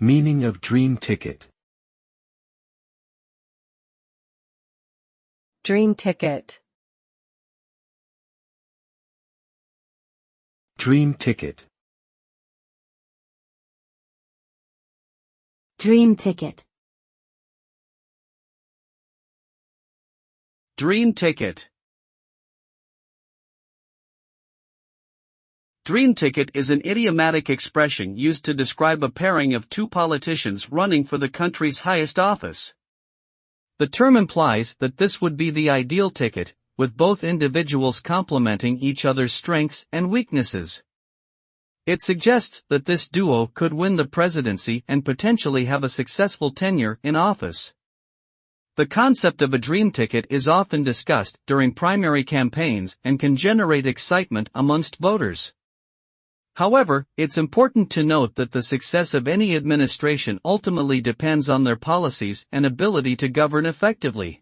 Meaning of dream ticket. Dream ticket. Dream ticket. Dream ticket. Dream ticket. Dream ticket is an idiomatic expression used to describe a pairing of two politicians running for the country's highest office. The term implies that this would be the ideal ticket, with both individuals complementing each other's strengths and weaknesses. It suggests that this duo could win the presidency and potentially have a successful tenure in office. The concept of a dream ticket is often discussed during primary campaigns and can generate excitement amongst voters. However, it's important to note that the success of any administration ultimately depends on their policies and ability to govern effectively.